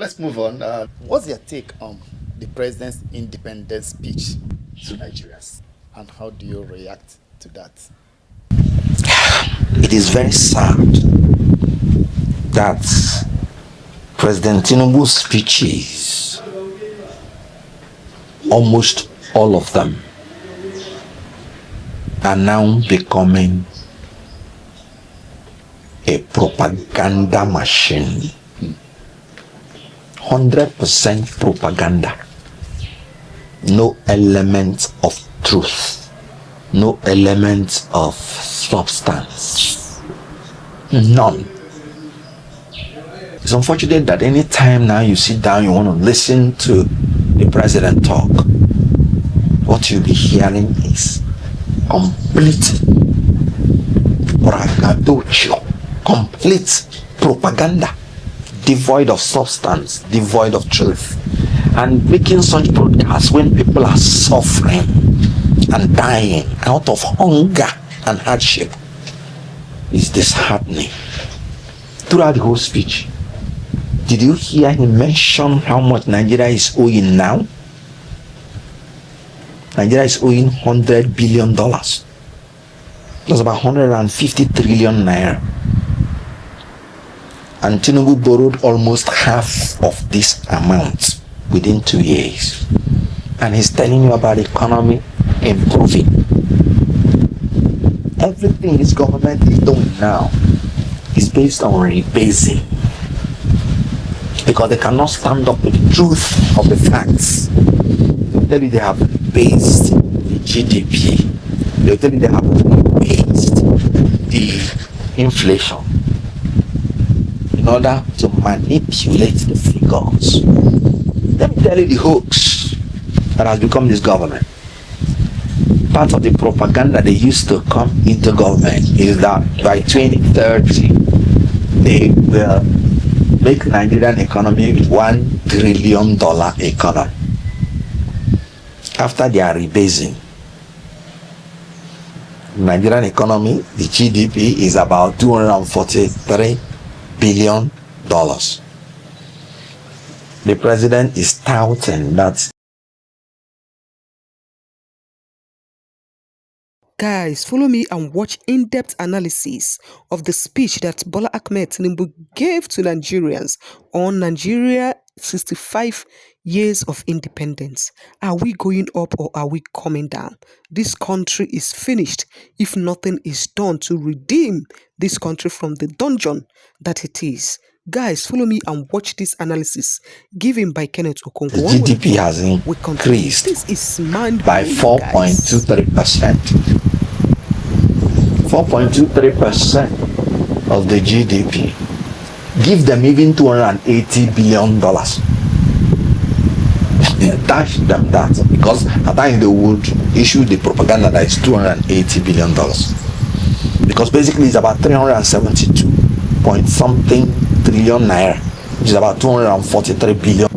let's move on. What's your take on the president's independence speech to Nigerians, and how do you react to that? It is very sad that President Tinubu's speeches, almost all of them, are now becoming a propaganda machine. 100% propaganda. No element of truth. No element of substance. None. It's unfortunate that any time now you sit down, you want to listen to the president talk, what you'll be hearing is complete braggadocio, complete propaganda, devoid of substance, devoid of truth. And making such broadcasts when people are suffering and dying out of hunger and hardship is disheartening. Throughout the whole speech, did you hear him mention how much Nigeria is owing now? Nigeria is owing $100 billion. That's about 150 trillion naira. And Tinubu borrowed almost half of this amount within 2 years. And he's telling you about the economy improving. Everything his government is doing now is based on rebasing. Because they cannot stand up with the truth of the facts. They'll tell you they have rebased the GDP. They'll tell you they have rebased the inflation in order to manipulate the figures. Let me tell you the hoax that has become this government. Part of the propaganda they used to come into government is that by 2030 they will make Nigerian economy $1 trillion economy. After they are rebasing, Nigerian economy, the GDP is about $243 billion. The president is touting that. Guys, follow me and watch in-depth analysis of the speech that Bola Ahmed Tinubu gave to Nigerians on Nigeria 65 years of independence. Are we going up or are we coming down? This country is finished if nothing is done to redeem this country from the dungeon that it is. Guys, follow me and watch this analysis given by Kenneth Okonkwo. The GDP has increased this is by 4.23%. 4.23% of the GDP. Give them even $280 billion. Dash them that, because at times they would issue the propaganda that is $280 billion. Because basically it's about 372 point something trillion naira, which is about 243 billion.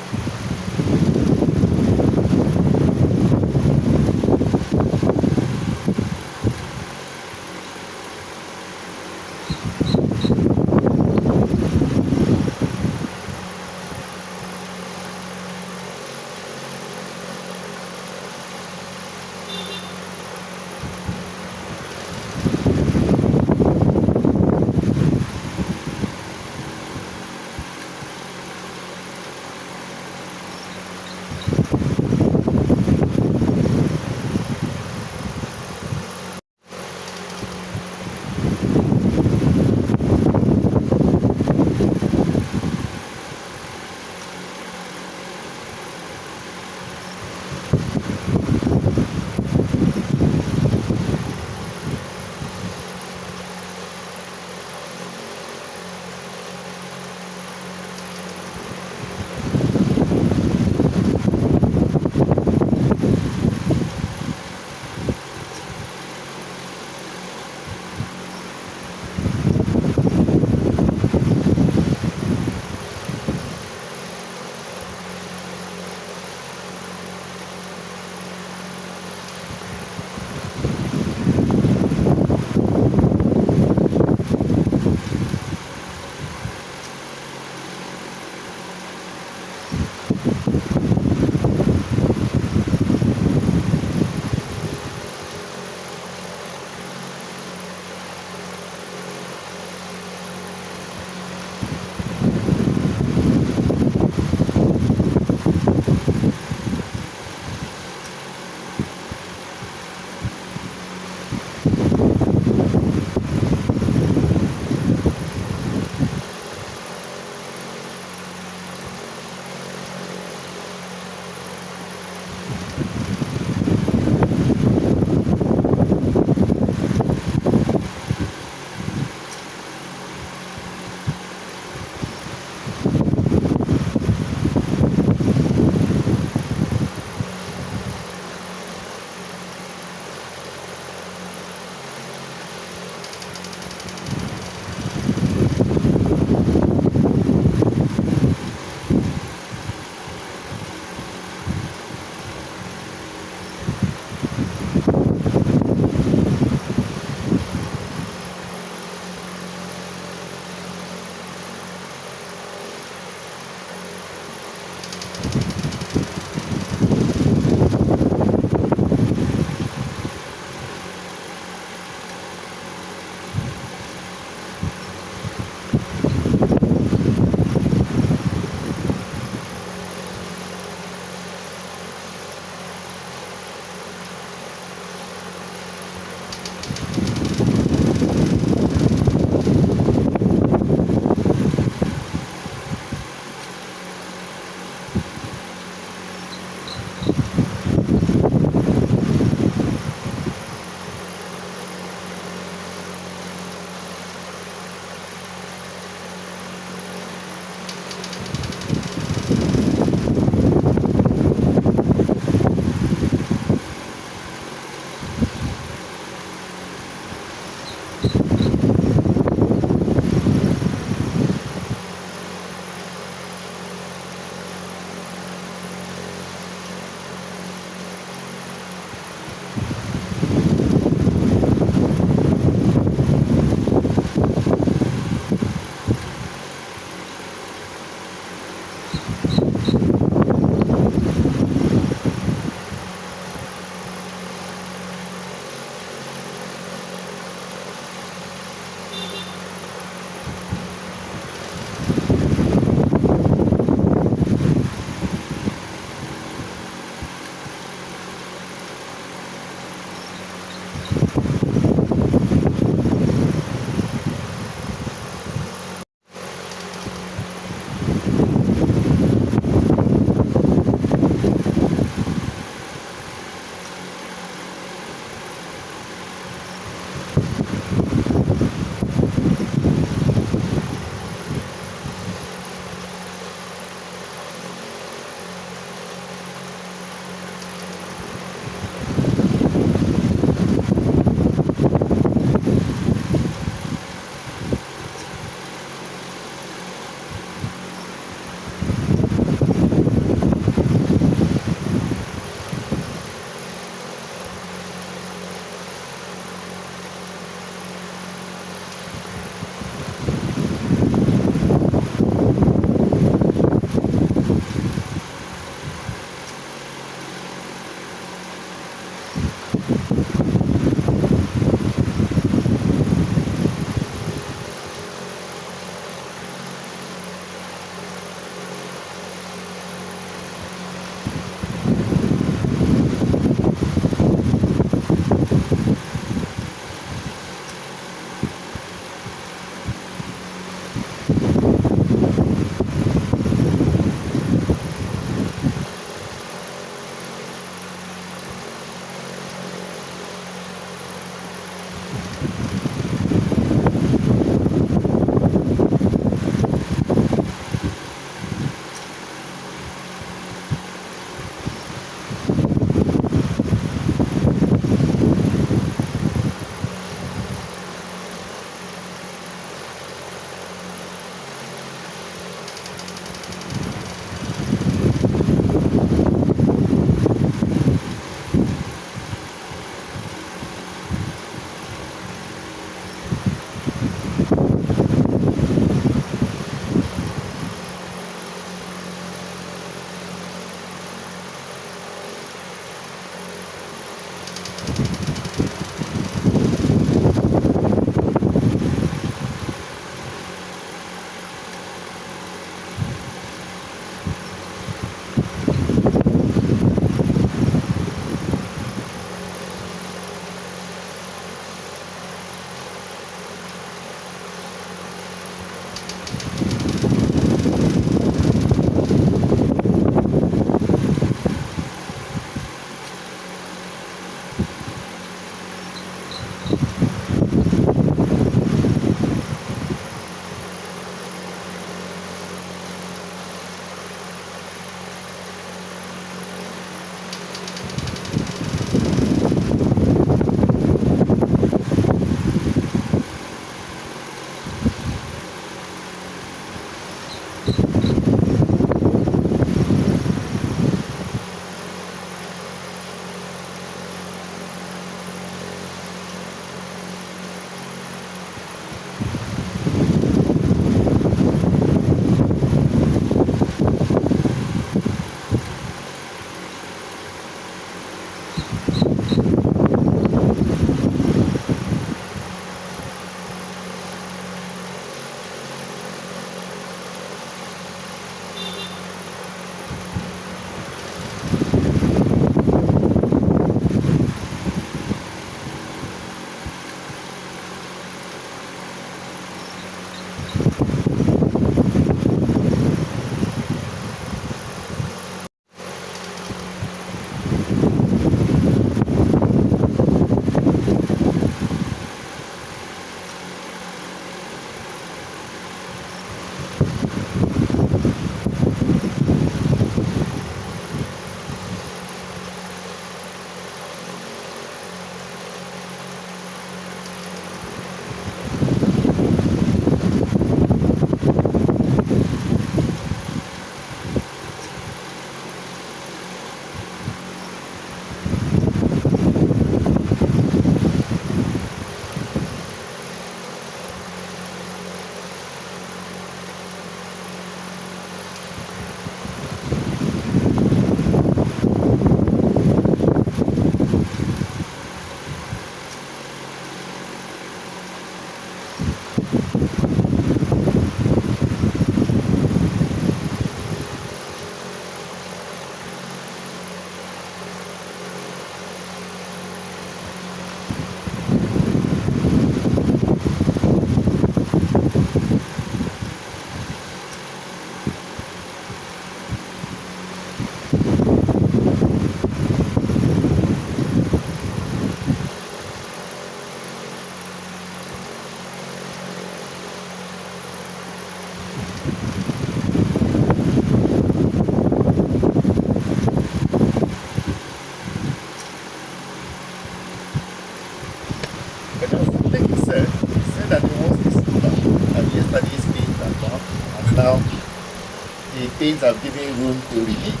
things have given room to relief.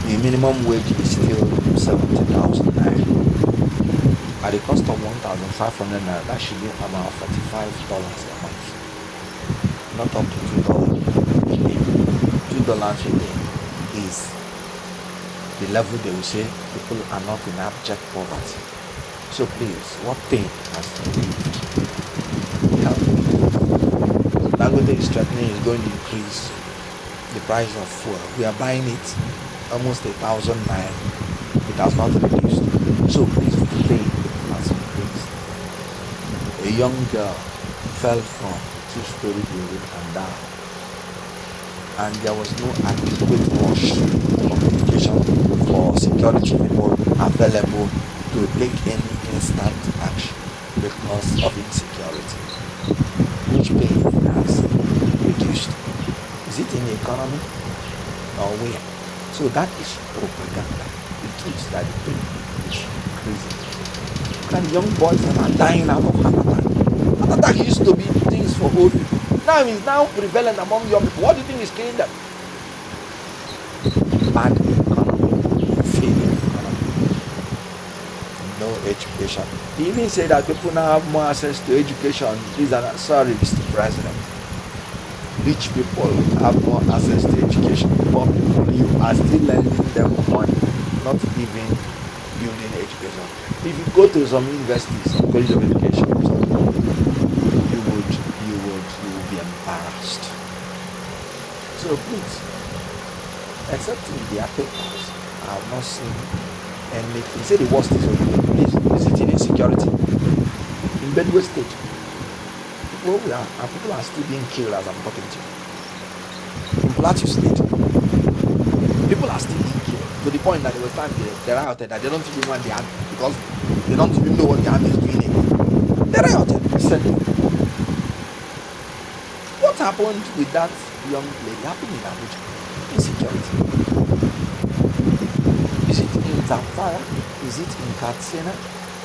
The minimum wage is still 70,000 naira. At the cost of 1,500 naira, that should be about $45 a month. Not up to $2 a day. $2 a day is the level they will say people are not in abject poverty. So please, what pain has relieved? Help me. Dangote is threatening is going to increase the price of fuel. We are buying it almost 1,000 naira. It has not reduced. So please, pain has increased. A young girl fell from two-story building and died. And there was no adequate rush of education for security people available to take any instant action because of insecurity, which pain has reduced. Is it in the economy or where? So that is propaganda. The truth is that the pain is increasing. Look at the young boys that are dying out of heart attack. Heart attack used to be things for old people. Now it's now prevalent among young people. What do you think is killing them? Bad economy, failing economy, no education. He even said that people now have more access to education. Sorry, Mr. President. Rich people have more access to education. Poor people, you are still lending them money, not even building education. If you go to some universities, some college of education, you will be embarrassed. So please, except in their papers, I have not seen anything. He said the worst is please visiting insecurity in Benue State. People are still being killed as I'm talking to you. In Plateau State, people are still being killed to the point that they will stand they rioted that they don't even want the army because they don't even know what the army is doing again. They rioted recently. What happened with that young lady? Happened in Abuja. Insecurity. Is it in Zamfara? Is it in Katsina?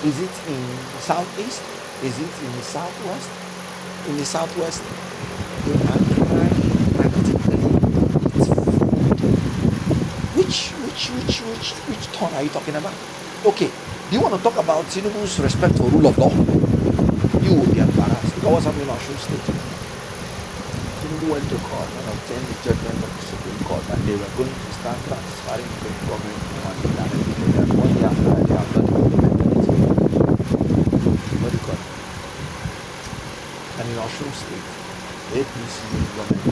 Is it in Southeast? Is it in the Southwest? In the Southwest, they are crying practically. Which turn are you talking about? Okay, do you want to talk about Tinubu's respect for rule of law? You will be embarrassed. Look at what's happening in Osun State. Tinubu went to court and obtained the judgment of the Supreme Court that they were going to start transferring the government money directly to them 1 year after they have not implemented it. What do you call it? And in Osun State, APC government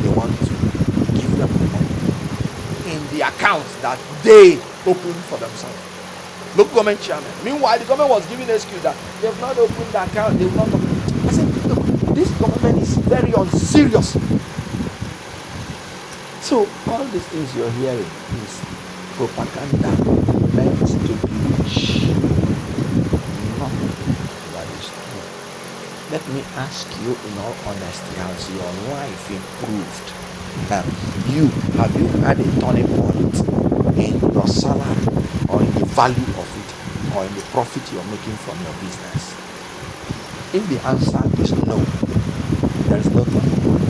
they want to give them the money in the accounts that they opened for themselves. Local government chairman. Meanwhile, the government was giving an excuse that they have not opened the account, they will not open. I said, look, this government is very unserious. So all these things you're hearing is propaganda meant to be rich. Nothing that is true. Let me ask you in all honesty, has your life improved? Have you had a turning point in your salary or in the value of it or in the profit you're making from your business? If the answer is no, there is no turning point.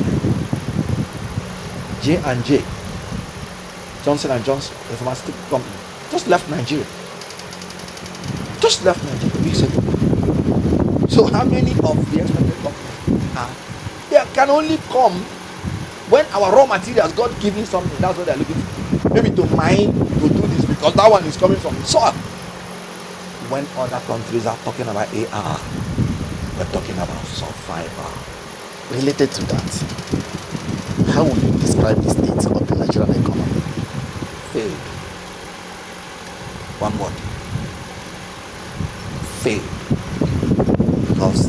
J&J, Johnson & Johnson, a pharmaceutical company, just left Nigeria. Just left Nigeria weeks ago. So how many of the expected companies are? They can only come when our raw materials, God giving something, that's what they're looking for. Maybe to mine, to do this, because that one is coming from the soil. When other countries are talking about AR, we're talking about survival. Related to that, how would you describe the state of the Nigerian economy? Failed. One word. Failed. Because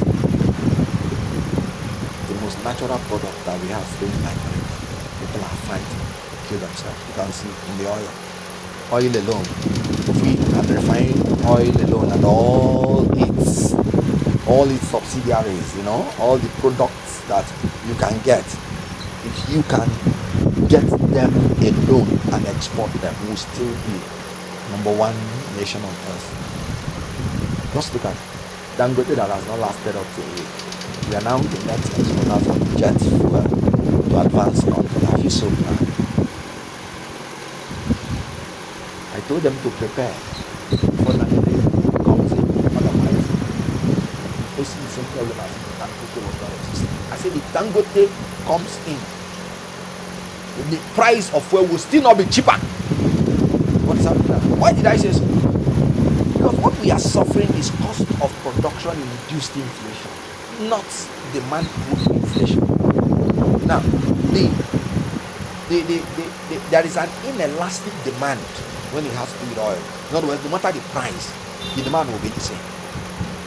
the most natural product that we have failed like people are fighting to kill themselves. You can see in the oil. Oil alone. We are refining oil alone and all its subsidiaries, all the products that you can get. If you can get them alone and export them, we'll still be #1 nation on earth. Just look at Dangote that has not lasted up to a week. We are now in that exporter for jet fuel to advance on the AFISO plan. I told them to prepare for Dangote comes in, otherwise facing the same problem as Dangote was not existing. I said if Dangote comes in, the price of fuel will still not be cheaper. What is happening now? Why did I say so? Because what we are suffering is cost of production induced inflation, not demand pull inflation. Now, there is an inelastic demand when it has to do with oil. In other words, no matter the price, the demand will be the same.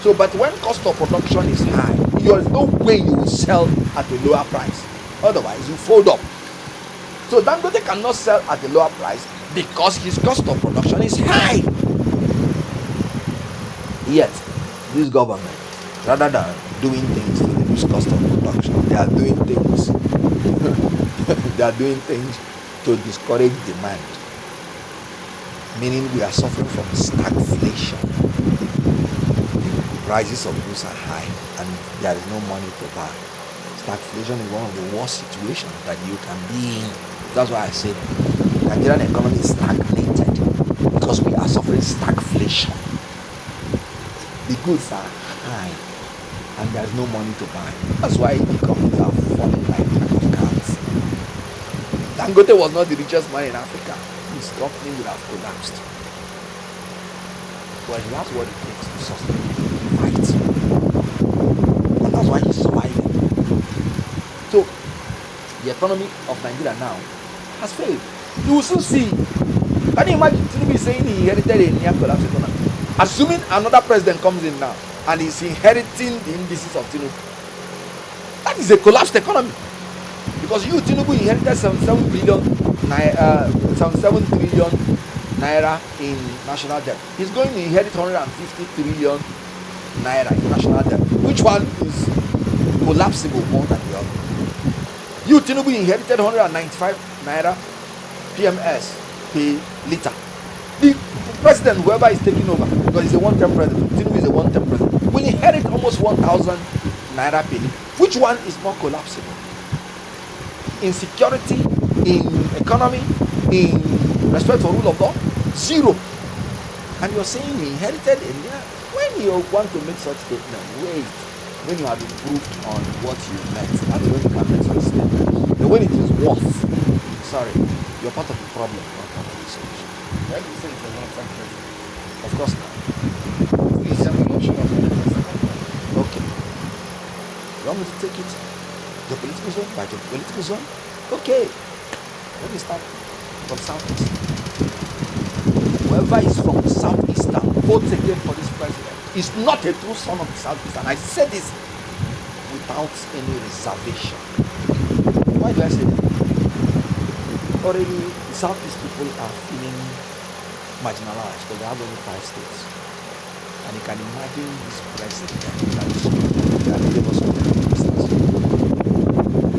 So, but when cost of production is high, there is no way you will sell at a lower price. Otherwise, you fold up. So Dangote cannot sell at a lower price because his cost of production is high. Yet, this government, rather than doing things to reduce cost of production, they are doing things to discourage demand. Meaning we are suffering from stagflation. The prices of goods are high and there is no money to buy. Stagflation is one of the worst situations that you can be in. That's why I said the Nigerian economy is stagnated because we are suffering stagflation. The goods are high and there's no money to buy. That's why the companies are falling like pack of cards. Dangote was not the richest man in Africa. His company would have collapsed. But he has what it takes to sustain the fight. And that's why he's surviving. So the economy of Nigeria now has failed. You will soon see. Can you imagine Tinubu saying he inherited a near collapse economy? Assuming another president comes in now and is inheriting the indices of Tinubu, that is a collapsed economy. Because you, Tinubu, inherited 77 trillion naira in national debt. He's going to inherit 150 trillion naira in national debt. Which one is collapsible more than the other? You, Tinubu, inherited 195 naira PMS per liter. The president, whoever is taking over, because he's a one-term president, Tinubu is a one-term president, will inherit almost 1,000 naira per liter. Which one is more collapsible? In security, in economy, in respect for rule of law? Zero. And you're saying you inherited India? When you want to make such statement, wait. When you have improved on what you met, that's when you can make such statement. But when it is worse, sorry, you're part of the problem, not part of the solution. Why do you say it's a long-term president? Of course not. Please have an option of the president. Okay. You want me to take it? The political zone by the political zone? Okay. Let me start from Southeast. Whoever is from the Southeastern votes again for this president is not a true son of the Southeast. And I say this without any reservation. Why do I say that? Already, the Southeast people are feeling marginalized because they have only 5 states. And you can imagine this president that is gave us all the ministers.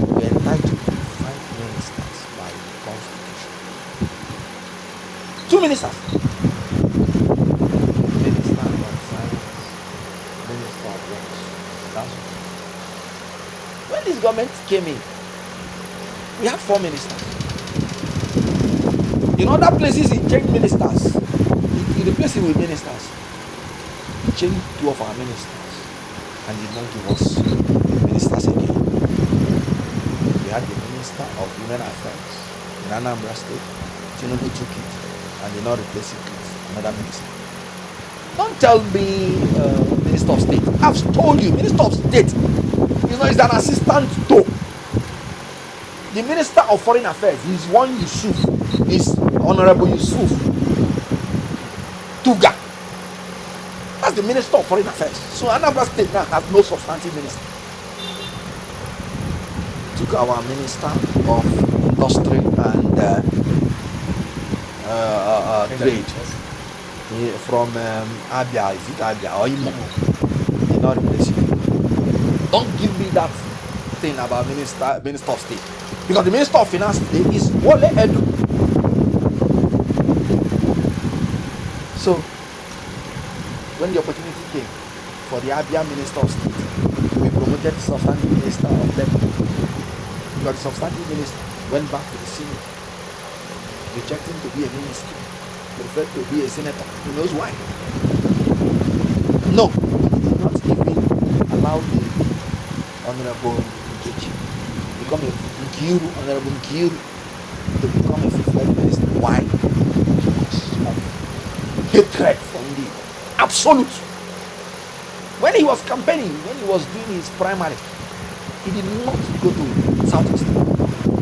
We are entitled to 5 ministers by the Constitution. 2 ministers. Minister of Science, Minister of Works. That's all. When this government came in, we had 4 ministers. In other places, he changed ministers. He replaced it with ministers. He changed 2 of our ministers and did not give us ministers again. We had the Minister of Women Affairs in Anambra State. Tinubu took it and did not replace it with another minister. Don't tell me Minister of State. I've told you, Minister of State is an assistant to the Minister of Foreign Affairs. Is one Yusuf. Is Honorable Yusuf Tuga. That's the Minister of Foreign Affairs. So Anambra State now has no substantive minister. Took our Minister of Industry and Trade from Abia. Is it Abia or Imo? Did not replace it. Don't give me that thing about Minister of State, because the Minister of Finance today is Wole Edu. So, when the opportunity came for the Abia Minister of State to be promoted promoted substantive minister of labor. But the substantive minister went back to the Senate, rejecting to be a minister, preferred to be a senator. Who knows why? No, he did not even allow the Honorable Nkechi become a Nkiru, Honorable Nkiru, to become a full-fledged minister. Why? Because of hatred from the absolute. When he was campaigning, when he was doing his primary, he did not go to Southeast.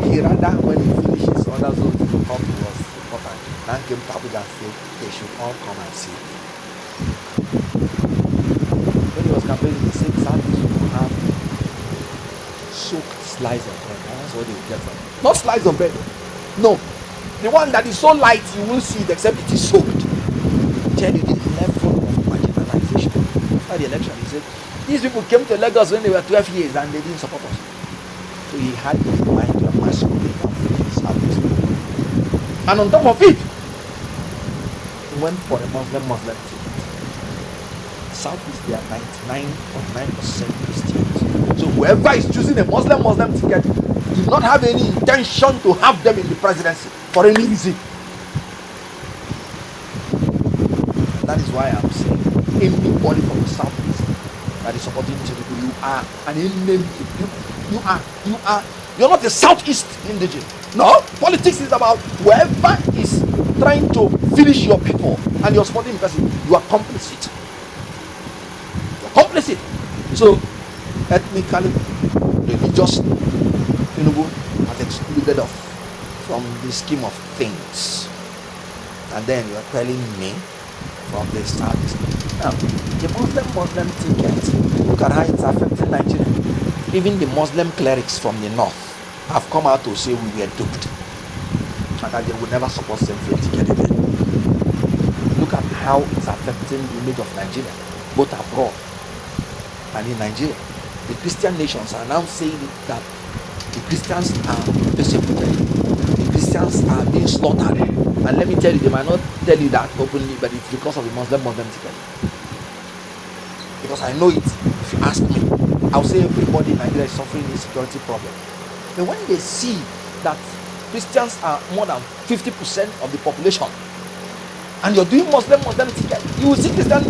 He rather, when he finished his other zones, he thought it was important. Now came to Abuja and said they should all come and see. When he was campaigning, he said Southeast will have soaked slice of bread. That's what they will get from it. Not slice of bread. No. The one that is so light, you won't see it except it is soaked. Tell you the level of marginalization. After the election, he said, these people came to Lagos when they were 12 years and they didn't support us. So he had in mind to emasculate the Southeast. And on top of it, he went for a Muslim ticket. Southeast, they are 99.9% Christians. So whoever is choosing a Muslim ticket do not have any intention to have them in the presidency for any reason. And that is why I'm saying anybody from the Southeast that is supporting Tinubu, you are an indigent. You're not a Southeast indigent. No, politics is about whoever is trying to finish your people and you're supporting the person, you are complicit. Complicit. So ethnically, religious, Tinubu has excluded us from the scheme of things. And then you are telling me from the Southeast. Now, the Muslim ticket, look at how it's affecting Nigeria. Even the Muslim clerics from the north have come out to say we were duped and that they would never support same-sex ticket again. Look at how it's affecting the image of Nigeria, both abroad and in Nigeria. The Christian nations are now saying that the Christians are persecuted, the Christians are being slaughtered. And let me tell you, they might not tell you that openly, but it's because of the Muslim ticket. Because I know it. If you ask me, I'll say everybody in Nigeria is suffering insecurity problem. But when they see that Christians are more than 50% of the population, and you're doing Muslim ticket, you will see Christian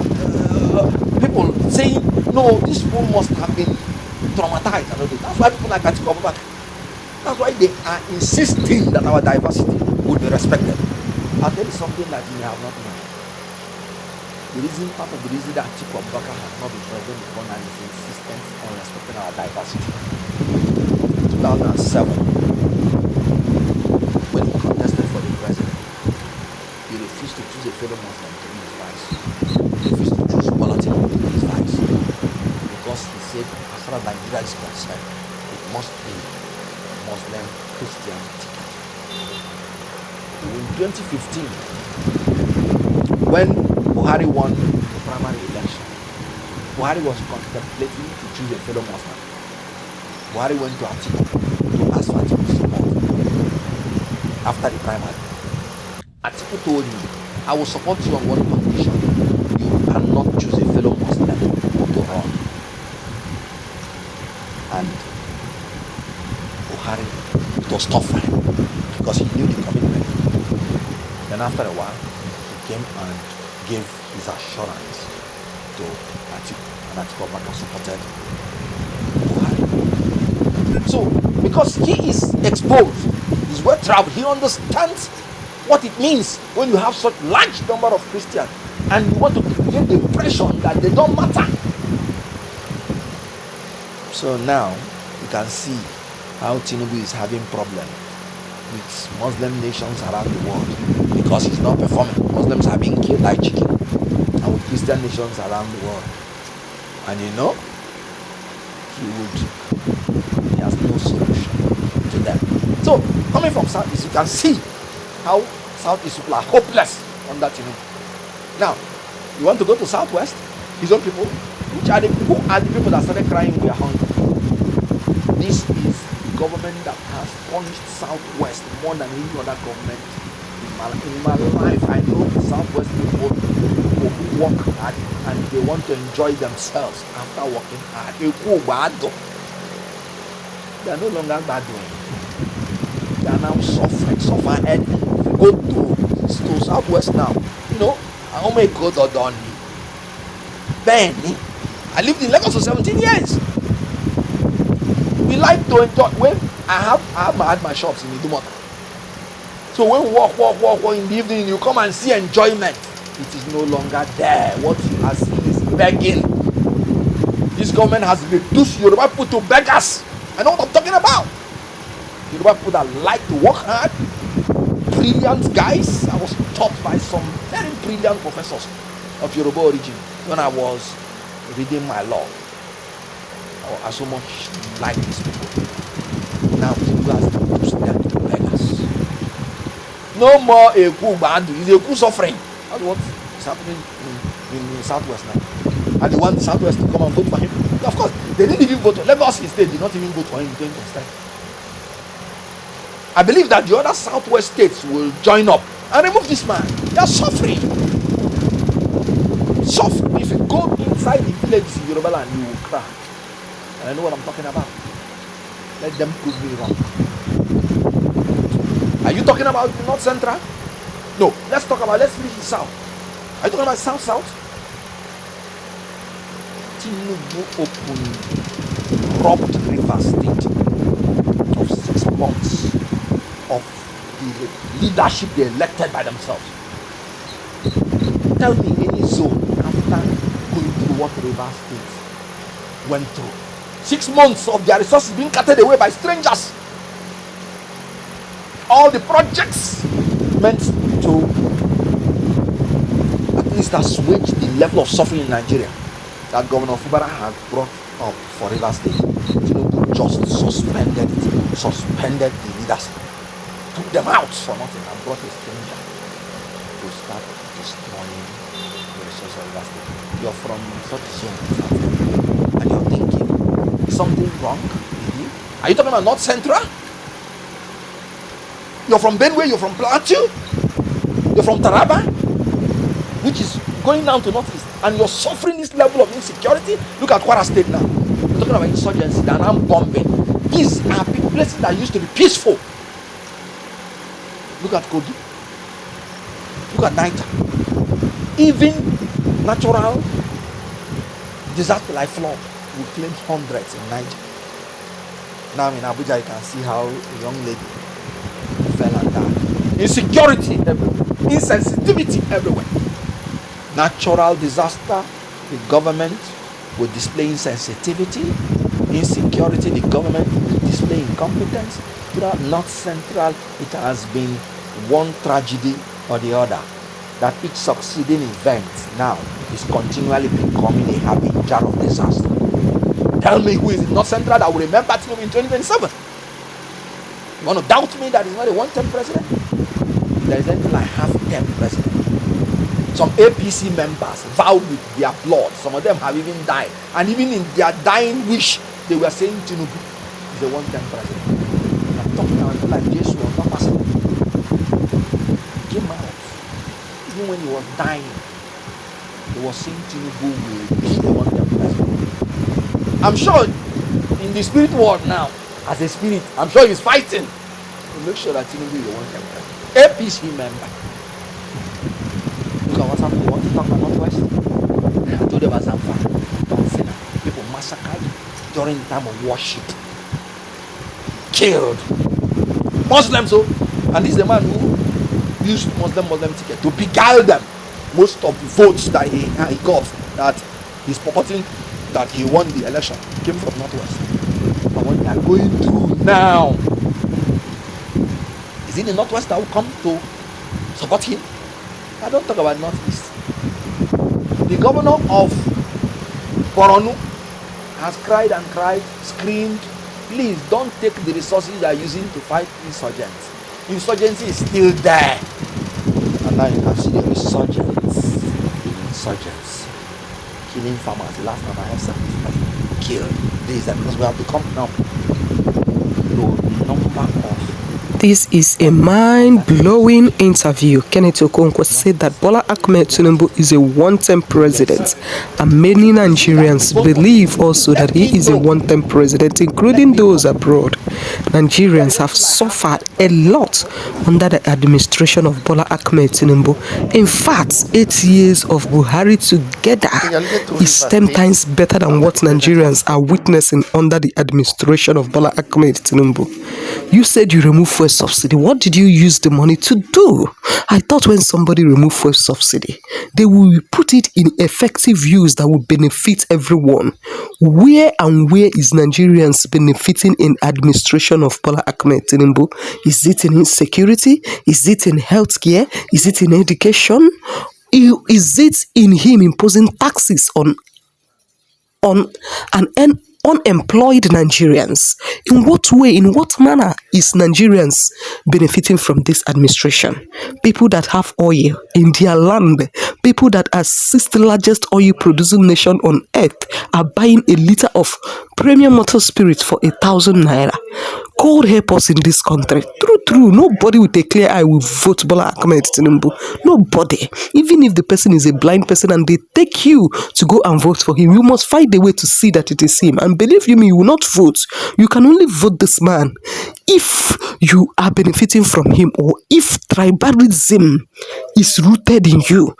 people saying, no, these people must have been traumatized. That's why people like Atiku. That's why they are insisting that our diversity would be respected. I'll tell you something that you may have not known. Part of the reason that Atiku has not been president before now is insistent on respecting our diversity. In 2007, when he contested for the president, he refused to choose a fellow Muslim to be his vice. He refused to choose Bola to be his vice. Because he said, as far as Nigeria is concerned, it must be Muslim Christian ticket. In 2015, when Buhari won the primary election, Buhari was contemplating to choose a fellow Muslim. Buhari went to Atiku to ask for Atiku's support after the primary. Atiku told him, I will support you on one condition: you cannot choose a fellow Muslim to run. And Buhari, it was tough for him because he knew the commitment. Then after a while, he came and gave his assurance to Atiku, and Atiku supported Buhari. So, because he is exposed, he's well traveled, he understands what it means when you have such large number of Christians and you want to create the impression that they don't matter. So now you can see how Tinubu is having problem with Muslim nations around the world because he's not performing. Muslims are being killed like chicken, and with Christian nations around the world. And you know, he has no solution to them. So coming from Southeast, you can see how Southeast people are hopeless on that Tinubu. Now, you want to go to Southwest, his own people, who are the people that started crying we are hungry? This is the government that has punished Southwest more than any other government In my life, I know Southwest people who work hard and they want to enjoy themselves after working hard. They are no longer battling. They are now suffering. And if you go to Southwest now, I make good or done. Benny, I lived in Lagos for 17 years. We like to enjoy. When I had my shops in Idumota. So when we walk in the evening, you come and see enjoyment. It is no longer there. What you are seeing is begging. This government has reduced Yoruba people to beggars. I know what I'm talking about. Yoruba people that like to work hard, brilliant guys. I was taught by some very brilliant professors of Yoruba origin when I was reading my law. I so much like these people. Now people has reduced them to beggars. No more Eku Bandu, it's Eku suffering. That's what is happening in Southwest now. And they want the Southwest to come and vote for him. Of course, they didn't even vote for him. Lagos State did not even vote for him in 2023. I believe that the other Southwest states will join up and remove this man. They are suffering. Suffering. If you go inside the villages in Yoruba land, you will cry. And I know what I'm talking about. Let them prove me wrong. Are you talking about the North Central? No. Let's finish the South. Are you talking about South? Tinubu opened robbed River State of 6 months of the leadership they elected by themselves. Tell me any zone after going through what River State went through. 6 months of their resources being carted away by strangers. All the projects meant to at least assuage the level of suffering in Nigeria that Governor Fubara had brought up for River State. Tinubu just suspended the leaders, took them out for nothing, and brought a stranger to start destroying the resources of River State. You're from such zone, and you're thinking something wrong with you. Are you talking about North Central? You're from Benue, you're from Plateau, you're from Taraba, which is going down to Northeast, and you're suffering this level of insecurity. Look at Kwara State now. We're talking about insurgency, the armed bombing. These are places that used to be peaceful. Look at Kogi. Look at Niger. Even natural disaster like flood will claim hundreds in Niger. Now in Abuja, you can see how a young lady fell and died. Insecurity everywhere. Insensitivity everywhere. Natural disaster, the government will display insensitivity. Insecurity, the government will display incompetence. Throughout North Central, it has been one tragedy or the other. That each succeeding event now is continually becoming a harbinger of disaster. Tell me who is in North Central that will remember Tinubu in 2027? You want to doubt me that he's not a one-term president? There is anything like half-term president. Some APC members vowed with their blood. Some of them have even died. And even in their dying wish, they were saying Tinubu is a one-term president. I'm talking about people like Jesus was not possible. He came out. Even when he was dying, he was saying Tinubu will be a one-term president. I'm sure in the spirit world now, as a spirit, I'm sure he's fighting to make sure that Tinubu is a one-term president. APC member. Look at what's happening. You want to talk about Northwest? I told them as I'm fine. People massacred during the time of worship. Killed. Muslims, and this is the man who used Muslim ticket to beguile them. Most of the votes that he got, that he's purporting that he won the election, came from Northwest. But what they are going through now, is it the Northwest that will come to support him? I don't talk about Northeast. The governor of Borno has cried and cried, screamed, please don't take the resources they are using to fight insurgents. Insurgency is still there. And now you can see the resurgence in insurgents. Killing farmers. The last time I have something killed. This is because we have become now the number of This is a mind-blowing interview. Kenneth Okonkwo said that Bola Ahmed Tinubu is a one-term president, and many Nigerians believe also that he is a one-term president, including those abroad. Nigerians have suffered a lot under the administration of Bola Ahmed Tinubu. In fact, 8 years of Buhari together is 10 times better than what Nigerians are witnessing under the administration of Bola Ahmed Tinubu. You said you removed fuel subsidy. What did you use the money to do? I thought when somebody removed fuel subsidy, they will put it in effective use that will benefit everyone. Where is Nigerians benefiting in administration of Bola Ahmed Tinubu? Is it in insecurity? Is it in healthcare? Is it in education? Is it in him imposing taxes on unemployed Nigerians? In what way, in what manner is Nigerians benefiting from this administration? People that have oil in their land, people that are 6th largest oil producing nation on earth, are buying a liter of premium motor spirit for 1,000 naira. God help us in this country. True, nobody with a clear eye will vote Bola Ahmed Tinubu. Nobody. Even if the person is a blind person and they take you to go and vote for him, you must find a way to see that it is him. And believe you me, you will not vote. You can only vote this man if you are benefiting from him, or if tribalism is rooted in you,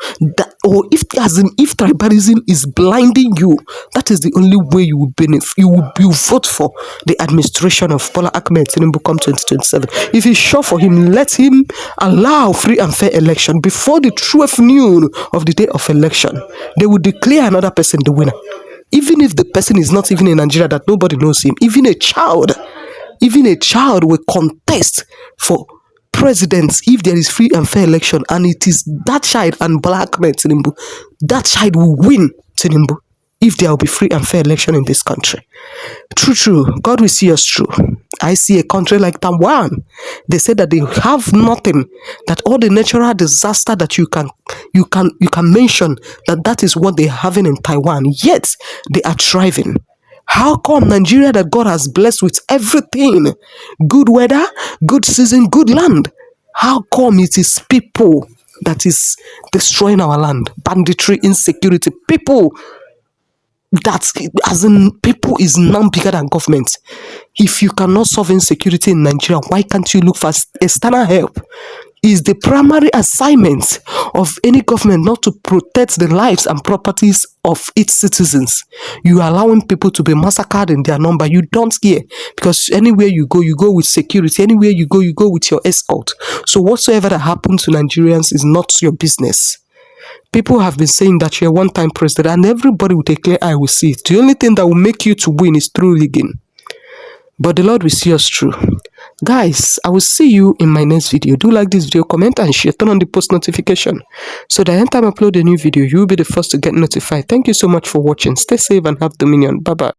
or if tribalism is blinding you. That is the only way you will benefit. You will vote for the administration of Bola Ahmed Tinubu come 2027. If it's sure for him, let him allow free and fair election. Before the 12th noon of the day of election, they will declare another person the winner. Even if the person is not even in Nigeria, that nobody knows him, even a child will contest for president if there is free and fair election, and it is that child and Bola Ahmed Tinubu, that child will win Tinubu if there will be free and fair election in this country. True, God will see us through. I see a country like Taiwan. They say that they have nothing, that all the natural disaster that you can mention, that is what they're having in Taiwan, yet they are thriving. How come Nigeria, that God has blessed with everything, good weather, good season, good land, how come it is people that is destroying our land? Banditry, insecurity, people people is now bigger than government. If you cannot solve insecurity in Nigeria, why can't you look for external help? Is the primary assignment of any government not to protect the lives and properties of its citizens? You are allowing people to be massacred in their number. You don't care, because anywhere you go with security. Anywhere you go with your escort. So whatsoever that happens to Nigerians is not your business. People have been saying that you're a one-time president, and everybody with a clear eye will see it. The only thing that will make you to win is through rigging. But the Lord will see us through. Guys, I will see you in my next video. Do like this video, comment and share. Turn on the post notification so that anytime I upload a new video, you will be the first to get notified. Thank you so much for watching. Stay safe and have dominion. Bye-bye.